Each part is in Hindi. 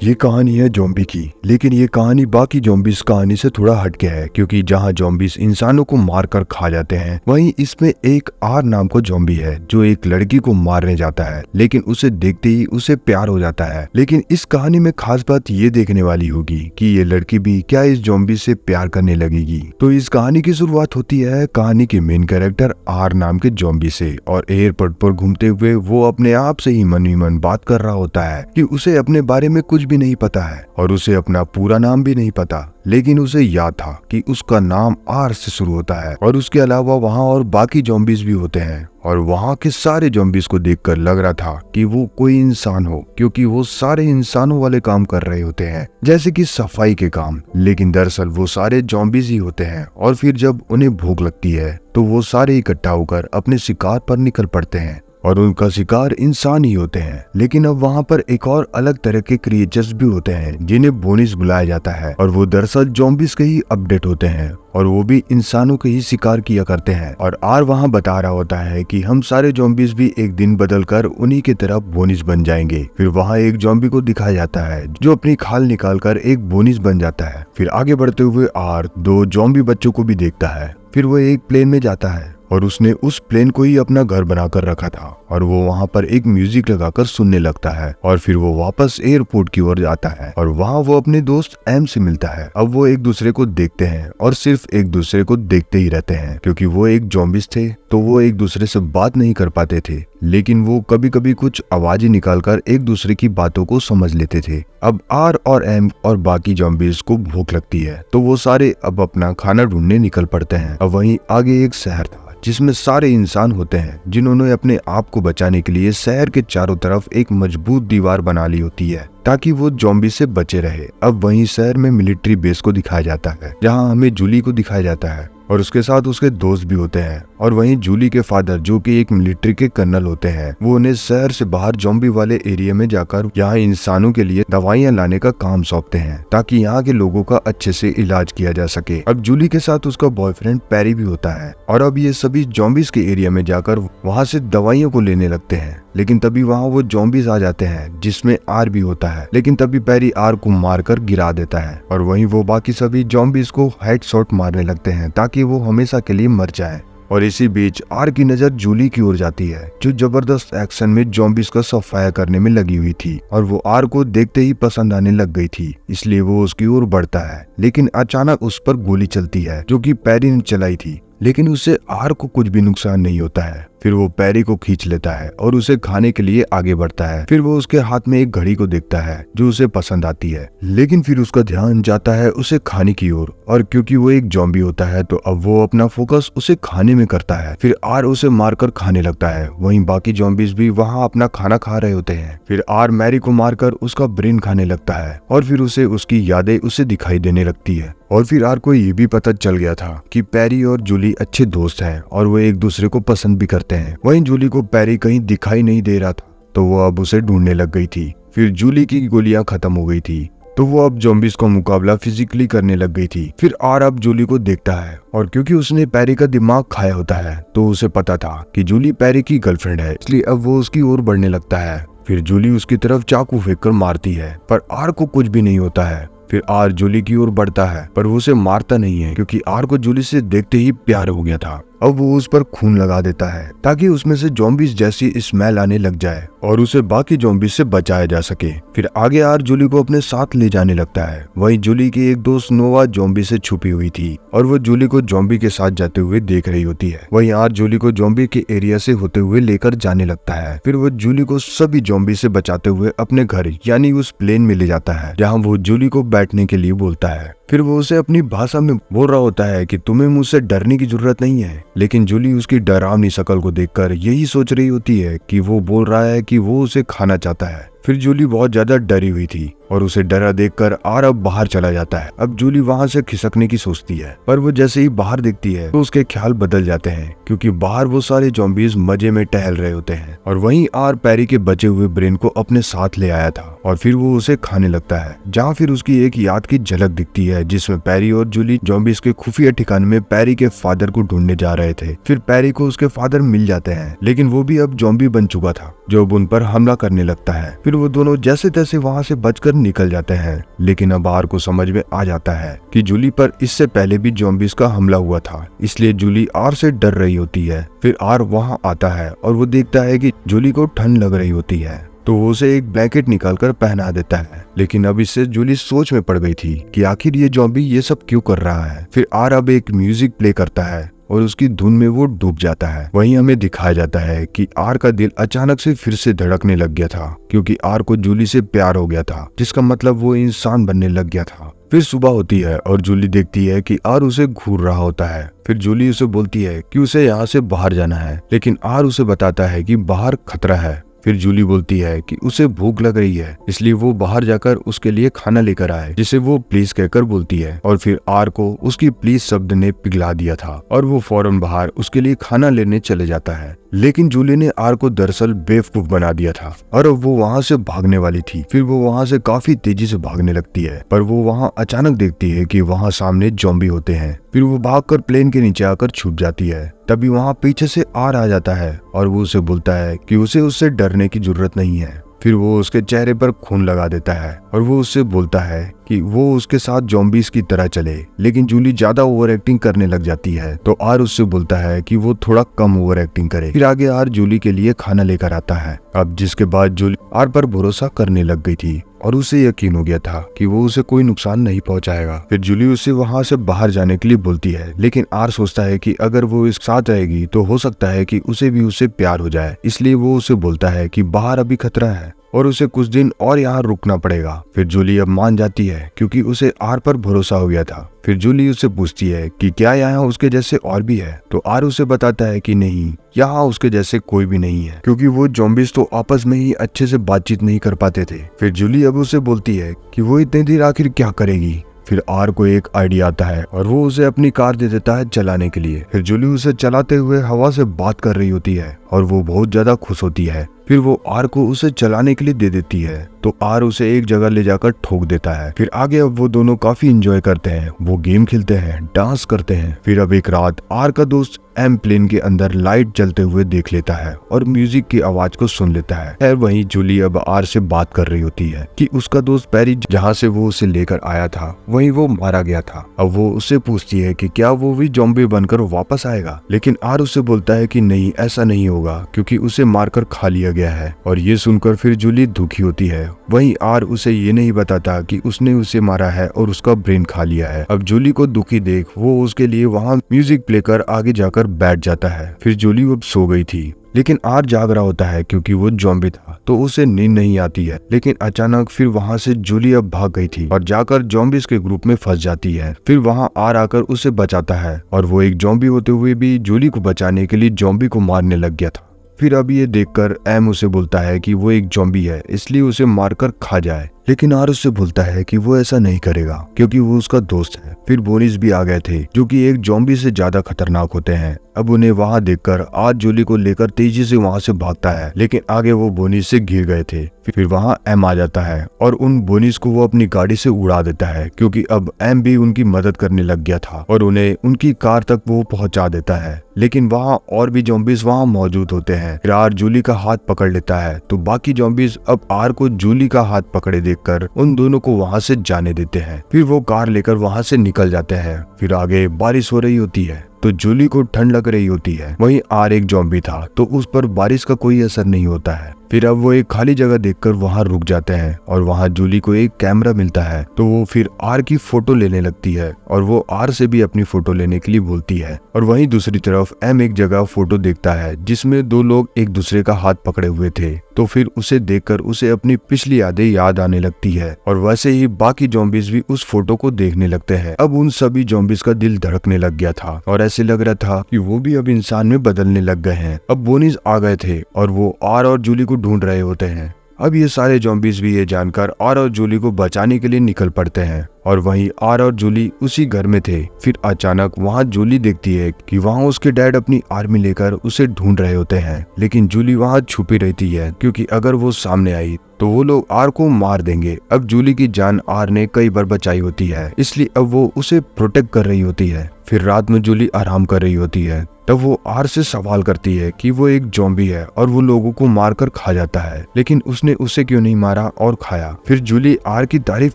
ये कहानी है ज़ॉम्बी की, लेकिन ये कहानी बाकी ज़ॉम्बीज़ कहानी से थोड़ा हटके है, क्योंकि जहाँ ज़ॉम्बीज़ इंसानों को मारकर खा जाते हैं, वहीं इसमें एक आर नाम का ज़ॉम्बी है जो एक लड़की को मारने जाता है, लेकिन उसे देखते ही उसे प्यार हो जाता है। लेकिन इस कहानी में खास बात ये देखने वाली होगी कि ये लड़की भी क्या इस ज़ॉम्बी से प्यार करने लगेगी। तो इस कहानी की शुरुआत होती है कहानी के मेन कैरेक्टर आर नाम के ज़ॉम्बी से, और एयरपोर्ट पर घूमते हुए वो अपने आप से ही मन ही मन बात कर रहा होता है कि उसे अपने बारे में कुछ भी नहीं पता है और उसे अपना पूरा नाम भी नहीं पता, लेकिन उसे याद था कि उसका नाम आर से शुरू होता है। और उसके अलावा वहाँ और बाकी ज़ॉम्बीज भी होते हैं, और वहाँ के सारे ज़ॉम्बीज को देखकर लग रहा था कि वो कोई इंसान हो, क्योंकि वो सारे इंसानों वाले काम कर रहे होते हैं, जैसे कि सफाई के काम। लेकिन दरअसल वो सारे ज़ॉम्बीज ही होते हैं, और फिर जब उन्हें भूख लगती है तो वो सारे इकट्ठा होकर अपने शिकार पर निकल पड़ते हैं, और उनका शिकार इंसान ही होते हैं। लेकिन अब वहाँ पर एक और अलग तरह के क्रिएचर्स भी होते हैं जिन्हें बोनिस बुलाया जाता है, और वो दरअसल ज़ॉम्बीज के ही अपडेट होते हैं, और वो भी इंसानों के ही शिकार किया करते हैं। और आर वहाँ बता रहा होता है कि हम सारे ज़ॉम्बीज भी एक दिन बदलकर उन्हीं की तरह बोनिस बन जाएंगे। फिर वहाँ एक ज़ॉम्बी को दिखाया जाता है जो अपनी खाल निकालकर एक बोनिस बन जाता है। फिर आगे बढ़ते हुए आर दो ज़ॉम्बी बच्चों को भी देखता है। फिर वो एक प्लेन में जाता है, और उसने उस प्लेन को ही अपना घर बनाकर रखा था, और वो वहाँ पर एक म्यूजिक लगाकर सुनने लगता है। और फिर वो वापस एयरपोर्ट की ओर जाता है, और वहाँ वो अपने दोस्त एम से मिलता है। अब वो एक दूसरे को देखते हैं, और सिर्फ एक दूसरे को देखते ही रहते हैं, क्योंकि वो एक ज़ॉम्बीज थे तो वो एक दूसरे से बात नहीं कर पाते थे, लेकिन वो कभी कभी कुछ आवाजें निकालकर एक दूसरे की बातों को समझ लेते थे। अब आर और एम और बाकी ज़ॉम्बीज को भूख लगती है, तो वो सारे अब अपना खाना ढूंढने निकल पड़ते हैं। अब वहीं आगे एक शहर था जिसमें सारे इंसान होते हैं जिन्होंने अपने आप को बचाने के लिए शहर के चारों तरफ एक मजबूत दीवार बना ली होती है ताकि वो ज़ॉम्बी से बचे रहे। अब वहीं शहर में मिलिट्री बेस को दिखाया जाता है, जहां हमें जूली को दिखाया जाता है, और उसके साथ उसके दोस्त भी होते हैं। और वहीं जूली के फादर, जो कि एक मिलिट्री के कर्नल होते हैं, वो उन्हें शहर से बाहर ज़ॉम्बी वाले एरिया में जाकर यहाँ इंसानों के लिए दवाइयाँ लाने का काम सौंपते हैं, ताकि यहाँ के लोगों का अच्छे से इलाज किया जा सके। अब जूली के साथ उसका बॉयफ्रेंड पैरी भी होता है, और अब ये सभी ज़ॉम्बीज के एरिया में जाकर वहाँ से दवाइयों को लेने लगते हैं। लेकिन तभी वहाँ वो ज़ॉम्बीज आ जाते हैं जिसमें आर भी होता है, लेकिन तभी पैरी आर को मारकर गिरा देता है, और वहीं वो बाकी सभी ज़ॉम्बीज को हेडशॉट मारने लगते हैं ताकि वो हमेशा के लिए मर जाए। और इसी बीच आर की नजर जूली की ओर जाती है, जो जबरदस्त एक्शन में ज़ॉम्बीज का सफाया करने में लगी हुई थी, और वो आर को देखते ही पसंद आने लग गई थी, इसलिए वो उसकी ओर बढ़ता है। लेकिन अचानक उस पर गोली चलती है जो कि पैरी ने चलाई थी, लेकिन उससे आर को कुछ भी नुकसान नहीं होता है। फिर वो पैरी को खींच लेता है और उसे खाने के लिए आगे बढ़ता है। फिर वो उसके हाथ में एक घड़ी को देखता है जो उसे पसंद आती है, लेकिन फिर उसका ध्यान जाता है उसे खाने की ओर, और क्योंकि वो एक ज़ॉम्बी होता है तो अब वो अपना फोकस उसे खाने में करता है। फिर आर उसे मारकर खाने लगता है। वहीं बाकी ज़ॉम्बीज भी वहाँ अपना खाना खा रहे होते हैं। फिर आर मैरी को मारकर उसका ब्रेन खाने लगता है, और फिर उसे उसकी यादें उसे दिखाई देने लगती है। और फिर आर को ये भी पता चल गया था कि पैरी और जूली अच्छे दोस्त हैं, और वो एक दूसरे को पसंद भी करते हैं। वहीं जूली को पैरी कहीं दिखाई नहीं दे रहा था, तो वो अब उसे ढूंढने लग गई थी। फिर जूली की गोलियां खत्म हो गई थी, तो वो अब ज़ॉम्बीज का मुकाबला फिजिकली करने लग गई थी। फिर आर अब जूली को देखता है, और क्योंकि उसने पैरी का दिमाग खाया होता है तो उसे पता था कि जूली पैरी की गर्लफ्रेंड है, इसलिए अब वो उसकी ओर बढ़ने लगता है। फिर जूली उसकी तरफ चाकू फेंककर मारती है, पर आर को कुछ भी नहीं होता है। फिर आर जूली की ओर बढ़ता है, पर वो उसे मारता नहीं है, क्योंकि आर को जूली से देखते ही प्यार हो गया था। अब वो उस पर खून लगा देता है ताकि उसमें से ज़ॉम्बीज जैसी स्मेल आने लग जाए और उसे बाकी ज़ॉम्बीज से बचाया जा सके। फिर आगे आर जूली को अपने साथ ले जाने लगता है। वहीं जूली की एक दोस्त नोवा ज़ॉम्बी से छुपी हुई थी, और वो जूली को ज़ॉम्बी के साथ जाते हुए देख रही होती है। वहीं आर जूली को ज़ॉम्बी के एरिया से होते हुए लेकर जाने लगता है। फिर वो जूली को सभी ज़ॉम्बी से बचाते हुए अपने घर यानी उस प्लेन में ले जाता है, जहाँ वो जूली को बैठने के लिए बोलता है। फिर वो उसे अपनी भाषा में बोल रहा होता है कि तुम्हें मुझसे डरने की जरूरत नहीं है, लेकिन जूली उसकी डरावनी शक्ल को देखकर यही सोच रही होती है कि वो बोल रहा है कि वो उसे खाना चाहता है। फिर जूली बहुत ज्यादा डरी हुई थी और उसे डरा देखकर आर अब बाहर चला जाता है। अब जूली वहां से खिसकने की सोचती है, पर वो जैसे ही बाहर दिखती है तो उसके ख्याल बदल जाते हैं, क्योंकि बाहर वो सारे ज़ॉम्बीज़ मजे में टहल रहे होते हैं। और वहीं आर पैरी के बचे हुए ब्रेन को अपने साथ ले आया था और फिर वो उसे खाने लगता है, जहाँ फिर उसकी एक याद की झलक दिखती है जिसमें पैरी और जूली ज़ॉम्बीज़ के खुफिया ठिकाने में पैरी के फादर को ढूंढने जा रहे थे। फिर पैरी को उसके फादर मिल जाते हैं, लेकिन वो भी अब ज़ॉम्बी बन चुका था जो अब उन पर हमला करने लगता है। फिर वो दोनों जैसे तैसे वहाँ से बचकर निकल जाते हैं, लेकिन अब आर को समझ में आ जाता है कि जूली पर इससे पहले भी ज़ॉम्बीज़ का हमला हुआ था, इसलिए जूली आर से डर रही होती है। फिर आर वहाँ आता है और वो देखता है कि जूली को ठंड लग रही होती है, तो वो उसे एक ब्लैंकेट निकालकर पहना देता है। लेकिन अब इससे जूली सोच में पड़ गई थी कि आखिर ये ज़ॉम्बी ये सब क्यों कर रहा है। फिर आर अब एक म्यूजिक प्ले करता है और उसकी धुन में वो डूब जाता है। वहीं हमें दिखाया जाता है कि आर का दिल अचानक से फिर से धड़कने लग गया था, क्योंकि आर को जूली से प्यार हो गया था, जिसका मतलब वो इंसान बनने लग गया था। फिर सुबह होती है और जूली देखती है कि आर उसे घूर रहा होता है। फिर जूली उसे बोलती है कि उसे यहाँ से बाहर जाना है, लेकिन आर उसे बताता है कि बाहर खतरा है। फिर जूली बोलती है कि उसे भूख लग रही है, इसलिए वो बाहर जाकर उसके लिए खाना लेकर आए, जिसे वो प्लीज कहकर बोलती है। और फिर आर को उसकी प्लीज शब्द ने पिघला दिया था और वो फौरन बाहर उसके लिए खाना लेने चले जाता है। लेकिन जूली ने आर को दरअसल बेवकूफ बना दिया था और अब वो वहाँ से भागने वाली थी। फिर वो वहाँ से काफी तेजी से भागने लगती है, पर वो वहाँ अचानक देखती है कि वहाँ सामने ज़ॉम्बी होते हैं। फिर वो भागकर प्लेन के नीचे आकर छुप जाती है। तभी वहाँ पीछे से आर आ जाता है और वो उसे बोलता है कि उसे उससे डरने की जरूरत नहीं है। फिर वो उसके चेहरे पर खून लगा देता है और वो उससे बोलता है कि वो उसके साथ ज़ॉम्बीज़ की तरह चले। लेकिन जूली ज्यादा ओवर एक्टिंग करने लग जाती है, तो आर उससे बोलता है कि वो थोड़ा कम ओवर एक्टिंग करे। फिर आगे आर जूली के लिए खाना लेकर आता है, अब जिसके बाद जूली आर पर भरोसा करने लग गई थी और उसे यकीन हो गया था कि वो उसे कोई नुकसान नहीं पहुंचाएगा। फिर जूली उसे वहां से बाहर जाने के लिए बोलती है, लेकिन आर सोचता है कि अगर वो इसके साथ रहेगी तो हो सकता है कि उसे भी उससे प्यार हो जाए, इसलिए वो उसे बोलता है कि बाहर अभी खतरा है और उसे कुछ दिन और यहाँ रुकना पड़ेगा। फिर जूली अब मान जाती है क्योंकि उसे आर पर भरोसा हो गया था। फिर जूली उससे पूछती है कि क्या यहाँ उसके जैसे और भी है, तो आर उसे बताता है कि नहीं, यहाँ उसके जैसे कोई भी नहीं है, क्योंकि वो ज़ॉम्बीज़ तो आपस में ही अच्छे से बातचीत नहीं कर पाते थे। फिर जूली अब उसे बोलती है कि वो इतनी देर आखिर क्या करेगी। फिर आर को एक आइडिया आता है और वो उसे अपनी कार दे देता है चलाने के लिए। फिर जूली उसे चलाते हुए हवा से बात कर रही होती है और वो बहुत ज्यादा खुश होती है। फिर वो आर को उसे चलाने के लिए दे देती है, तो आर उसे एक जगह ले जाकर ठोक देता है। फिर आगे अब वो दोनों काफी एंजॉय करते हैं, वो गेम खेलते हैं, डांस करते हैं। फिर अब एक रात आर का दोस्त एम प्लेन के अंदर लाइट जलते हुए देख लेता है और म्यूजिक की आवाज को सुन लेता है। खैर वहीं जूली अब आर से बात कर रही होती है कि उसका दोस्त पैरी जहाँ से वो उसे लेकर आया था वहीं वो मारा गया था। अब वो उससे पूछती है कि क्या वो भी ज़ॉम्बी बनकर वापस आएगा, लेकिन आर उससे बोलता है कि नहीं, ऐसा नहीं होगा, क्योंकि उसे मारकर खा लिया गया है। और ये सुनकर फिर जूली दुखी होती है। वहीं आर उसे ये नहीं बताता कि उसने उसे मारा है और उसका ब्रेन खा लिया है। अब जूली को दुखी देख वो उसके लिए वहाँ म्यूजिक प्ले कर आगे जाकर बैठ जाता है। फिर जूली अब सो गई थी, लेकिन आर जाग रहा होता है क्योंकि वो ज़ॉम्बी था, तो उसे नींद नहीं आती है। लेकिन अचानक फिर वहाँ से जूली अब भाग गई थी और जाकर ज़ॉम्बीज़ के ग्रुप में फंस जाती है। फिर वहाँ आर आकर उसे बचाता है और वो एक ज़ॉम्बी होते हुए भी जूली को बचाने के लिए ज़ॉम्बी को मारने लग गया था। फिर अब ये देखकर एम उसे बोलता है कि वो एक ज़ॉम्बी है, इसलिए उसे मारकर खा जाए। लेकिन आर उससे बोलता है कि वो ऐसा नहीं करेगा क्योंकि वो उसका दोस्त है। फिर बोनीस भी आ गए थे जो कि एक ज़ॉम्बी से ज्यादा खतरनाक होते हैं। अब उन्हें वहां देखकर आर जूली को लेकर तेजी से वहां से भागता है, लेकिन आगे वो बोनीस से घिर गए थे। फिर वहां एम आ जाता है और उन बोनीस को वो अपनी गाड़ी से उड़ा देता है, क्योंकि अब एम भी उनकी मदद करने लग गया था और उन्हें उनकी कार तक वो पहुंचा देता है। लेकिन वहाँ और भी ज़ॉम्बीज़ वहाँ मौजूद होते हैं। फिर आर जूली का हाथ पकड़ लेता है, तो बाकी ज़ॉम्बीज़ अब आर को जूली का हाथ पकड़े देखकर उन दोनों को वहाँ से जाने देते हैं। फिर वो कार लेकर वहाँ से निकल जाते हैं। फिर आगे बारिश हो रही होती है, तो जूली को ठंड लग रही होती है। वहीं आर एक ज़ॉम्बी था, तो उस पर बारिश का कोई असर नहीं होता है। फिर अब वो एक खाली जगह देखकर वहां रुक जाते हैं और वहां जूली को एक कैमरा मिलता है, तो वो फिर आर की फोटो लेने लगती है और वो आर से भी अपनी फोटो लेने के लिए बोलती है। और वहीं दूसरी तरफ एम एक जगह फोटो देखता है जिसमें दो लोग एक दूसरे का हाथ पकड़े हुए थे, तो फिर उसे देखकर उसे अपनी पिछली यादें याद आने लगती है। और वैसे ही बाकी ज़ॉम्बीज़ भी उस फोटो को देखने लगते हैं। अब उन सभी ज़ॉम्बीज़ का दिल धड़कने लग गया था और ऐसे लग रहा था कि वो भी अब इंसान में बदलने लग गए हैं। अब बोनीज आ गए थे और वो आर और जूली को ढूंढ रहे होते हैं। अब ये सारे ज़ॉम्बीज भी ये जानकर आर और जूली को बचाने के लिए निकल पड़ते हैं और वहीं आर और जूली उसी घर में थे। फिर अचानक वहाँ जूली देखती है कि वहाँ उसके डैड अपनी आर्मी लेकर उसे ढूंढ रहे होते हैं, लेकिन जूली वहाँ छुपी रहती है क्योंकि अगर वो सामने आई तो वो लोग आर को मार देंगे। अब जूली की जान आर ने कई बार बचाई होती है, इसलिए अब वो उसे प्रोटेक्ट कर रही होती है। फिर रात में जूली आराम कर रही होती है, तब वो आर से सवाल करती है कि वो एक ज़ॉम्बी है और वो लोगों को मारकर खा जाता है, लेकिन उसने उसे क्यों नहीं मारा और खाया। फिर जूली आर की तारीफ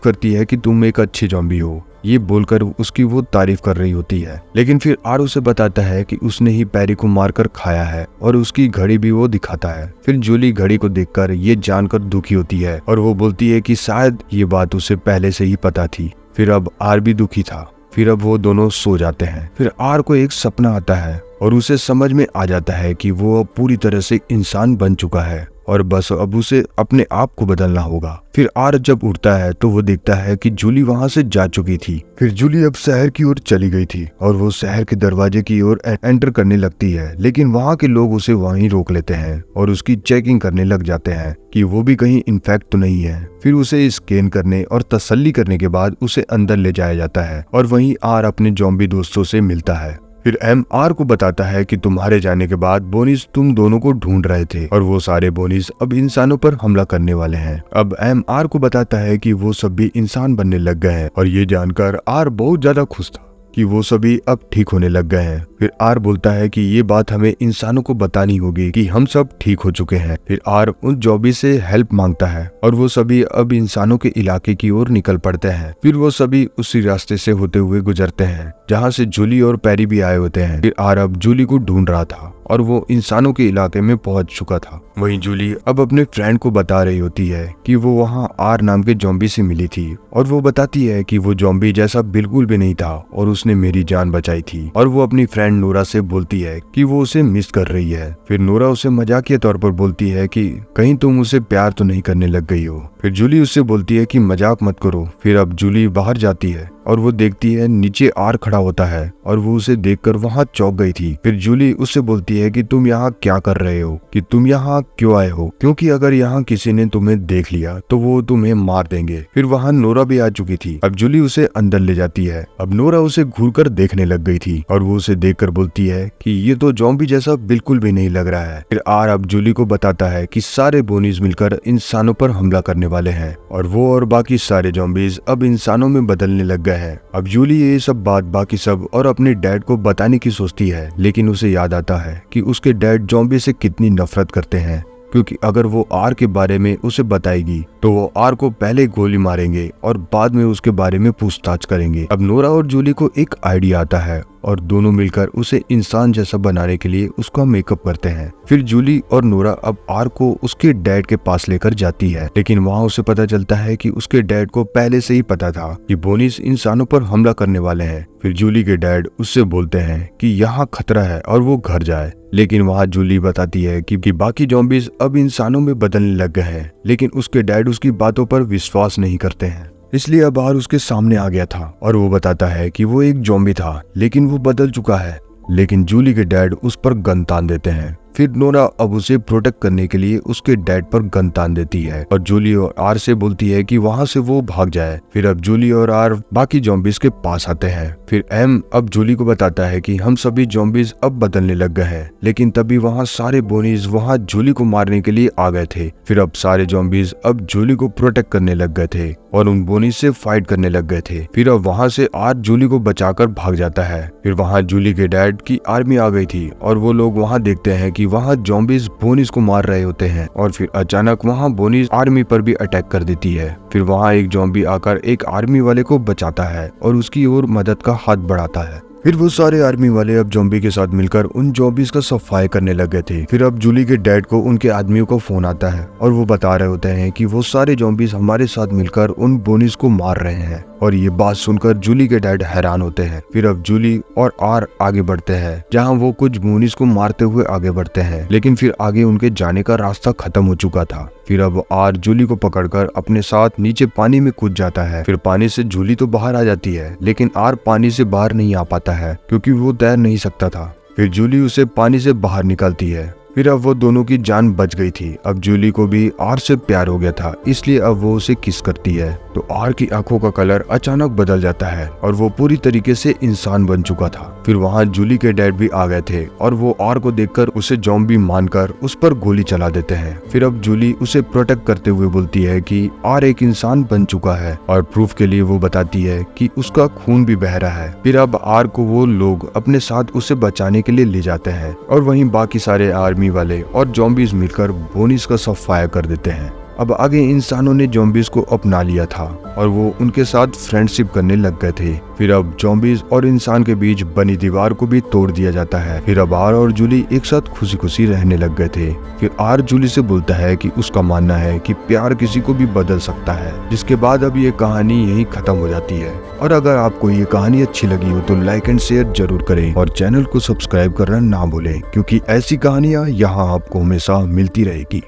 करती है कि तुम एक अच्छी ज़ॉम्बी हो, ये बोलकर उसकी वो तारीफ कर रही होती है। लेकिन फिर आर उसे बताता है कि उसने ही पैरी को मारकर खाया है और उसकी घड़ी भी वो दिखाता है। फिर जूली घड़ी को देखकर ये जानकर दुखी होती है और वो बोलती है कि शायद ये बात उसे पहले से ही पता थी। फिर अब आर भी दुखी था। फिर अब वो दोनों सो जाते हैं। फिर आर को एक सपना आता है और उसे समझ में आ जाता है कि वो अब पूरी तरह से इंसान बन चुका है और बस अब उसे अपने आप को बदलना होगा। फिर आर जब उठता है तो वो देखता है कि जूली वहाँ से जा चुकी थी। फिर जूली अब शहर की ओर चली गई थी और वो शहर के दरवाजे की ओर एंटर करने लगती है, लेकिन वहाँ के लोग उसे वहीं रोक लेते हैं और उसकी चेकिंग करने लग जाते हैं कि वो भी कहीं इन्फेक्ट तो नहीं है। फिर उसे स्कैन करने और तसल्ली करने के बाद उसे अंदर ले जाया जाता है और वहीं आर अपने ज़ॉम्बी दोस्तों से मिलता है। फिर एम आर को बताता है कि तुम्हारे जाने के बाद बोनीस तुम दोनों को ढूंढ रहे थे और वो सारे बोनीस अब इंसानों पर हमला करने वाले हैं। अब एम आर को बताता है कि वो सब भी इंसान बनने लग गए हैं और ये जानकर आर बहुत ज्यादा खुश था कि वो सभी अब ठीक होने लग गए हैं। फिर आर बोलता है कि ये बात हमें इंसानों को बतानी होगी कि हम सब ठीक हो चुके हैं। फिर आर उन ज़ॉम्बी से हेल्प मांगता है और वो सभी अब इंसानों के इलाके की ओर निकल पड़ते हैं। फिर वो सभी उसी रास्ते से होते हुए गुजरते हैं जहाँ से जूली और पैरी भी आए होते हैं। फिर आर अब जूली को ढूंढ रहा था और वो इंसानों के इलाके में पहुंच चुका था। वहीं जूली अब अपने फ्रेंड को बता रही होती है कि वो वहाँ आर नाम के ज़ॉम्बी से मिली थी और वो बताती है कि वो ज़ॉम्बी जैसा बिल्कुल भी नहीं था और उसने मेरी जान बचाई थी। और वो अपनी फ्रेंड नोरा से बोलती है कि वो उसे मिस कर रही है। फिर नोरा उसे मजाकिया तौर पर बोलती है कि कहीं तुम उसे प्यार तो नहीं करने लग गई हो। फिर जूली उससे बोलती है कि मजाक मत करो। फिर अब जूली बाहर जाती है और वो देखती है नीचे आर खड़ा होता है और वो उसे देखकर वहाँ चौंक गई थी। फिर जूली उससे बोलती है कि तुम यहाँ क्या कर रहे हो, कि तुम यहाँ क्यों आए हो, क्योंकि अगर यहाँ किसी ने तुम्हें देख लिया तो वो तुम्हें मार देंगे। फिर वहाँ नोरा भी आ चुकी थी। अब जूली उसे अंदर ले जाती है। अब नोरा उसे घूरकर देखने लग गई थी और वो उसे देखकर बोलती है कि ये तो ज़ॉम्बी जैसा बिल्कुल भी नहीं लग रहा है। फिर आर अब जूली को बताता है कि सारे बोनीज मिलकर इंसानों पर हमला करने वाले हैं और वो और बाकी सारे ज़ॉम्बीज अब इंसानों में बदलने लग गए हैं। अब जूली ये सब बात बाकी सब और अपने डैड को बताने की सोचती है, लेकिन उसे याद आता है कि उसके डैड ज़ॉम्बी से कितनी नफरत करते हैं, क्योंकि अगर वो आर के बारे में उसे बताएगी तो वो आर को पहले गोली मारेंगे और बाद में उसके बारे में पूछताछ करेंगे। अब नोरा और जूली को एक आइडिया आता है और दोनों मिलकर उसे इंसान जैसा बनाने के लिए उसका मेकअप करते हैं। फिर जूली और नोरा अब आर को उसके डैड के पास लेकर जाती है, लेकिन वहाँ उसे पता चलता है कि उसके डैड को पहले से ही पता था कि बोनीस इंसानों पर हमला करने वाले हैं। फिर जूली के डैड उससे बोलते हैं कि यहाँ खतरा है और वो घर जाए, लेकिन वहाँ जूली बताती है कि बाकी ज़ॉम्बीज अब इंसानों में बदलने लग गए हैं, लेकिन उसके डैड उसकी बातों पर विश्वास नहीं करते हैं। इसलिए अब आर उसके सामने आ गया था और वो बताता है कि वो एक ज़ॉम्बी था, लेकिन वो बदल चुका है। लेकिन जूली के डैड उस पर गन तान देते हैं। फिर नोरा अब उसे प्रोटेक्ट करने के लिए उसके डैड पर गन तान देती है और जूली और आर से बोलती है कि वहाँ से वो भाग जाए। फिर अब जूली और आर बाकी ज़ॉम्बीज के पास आते हैं। फिर एम अब जूली को बताता है कि हम सभी ज़ॉम्बीज अब बदलने लग गए हैं, लेकिन तभी वहाँ सारे बोनीज वहाँ जूली को मारने के लिए आ गए थे। फिर अब सारे ज़ॉम्बीज अब जूली को प्रोटेक्ट करने लग गए थे और उन बोनीज से फाइट करने लग गए थे। फिर अब वहाँ से आर जूली को बचाकर भाग जाता है। फिर वहाँ जूली के डैड की आर्मी आ गई थी और वो लोग वहाँ देखते हैं कि वहाँ ज़ॉम्बीज बोनीज को मार रहे होते हैं और फिर अचानक वहाँ बोनीज आर्मी पर भी अटैक कर देती है। फिर वहाँ एक ज़ॉम्बी आकर एक आर्मी वाले को बचाता है और उसकी ओर मदद का हाथ बढ़ाता है। फिर वो सारे आर्मी वाले अब ज़ॉम्बी के साथ मिलकर उन ज़ॉम्बीज का सफाई करने लग गए थे। फिर अब जूली के डैड को उनके आदमियों को फोन आता है और वो बता रहे होते हैं कि वो सारे ज़ॉम्बीज हमारे साथ मिलकर उन बोनीज को मार रहे हैं और ये बात सुनकर जूली के डैड हैरान होते हैं। फिर अब जूली और आर आगे बढ़ते हैं, जहाँ वो कुछ बोनीज को मारते हुए आगे बढ़ते हैं, लेकिन फिर आगे उनके जाने का रास्ता खत्म हो चुका था। फिर अब आर जूली को पकड़कर अपने साथ नीचे पानी में कूद जाता है। फिर पानी से जूली तो बाहर आ जाती है, लेकिन आर पानी से बाहर नहीं आ पाता है क्योंकि वो तैर नहीं सकता था। फिर जूली उसे पानी से बाहर निकालती है फिर अब वो दोनों की जान बच गई थी। अब जूली को भी आर से प्यार हो गया था, इसलिए अब वो उसे किस करती है तो आर की आंखों का कलर अचानक बदल जाता है और वो पूरी तरीके से इंसान बन चुका था। फिर वहाँ जूली के डैड भी आ गए थे और वो आर को देखकर उसे ज़ॉम्बी मानकर उस पर गोली चला देते हैं। फिर अब जूली उसे प्रोटेक्ट करते हुए बोलती है कि आर एक इंसान बन चुका है और प्रूफ के लिए वो बताती है कि उसका खून भी बह रहा है। फिर अब आर को वो लोग अपने साथ उसे बचाने के लिए ले जाते हैं और वहीं बाकी सारे आर्मी वाले और ज़ॉम्बीज मिलकर बोनिस का सब फायर कर देते हैं। अब आगे इंसानों ने ज़ॉम्बीज को अपना लिया था और वो उनके साथ फ्रेंडशिप करने लग गए थे। फिर अब ज़ॉम्बीज और इंसान के बीच बनी दीवार को भी तोड़ दिया जाता है। फिर अब आर और जूली एक साथ खुशी खुशी रहने लग गए थे। फिर आर जूली से बोलता है कि उसका मानना है कि प्यार किसी को भी बदल सकता है, जिसके बाद अब ये कहानी यहीं खत्म हो जाती है। और अगर आपको ये कहानी अच्छी लगी हो तो लाइक एंड शेयर जरूर करें और चैनल को सब्सक्राइब करना ना भूलें, क्योंकि ऐसी कहानियाँ यहाँ आपको हमेशा मिलती रहेगी।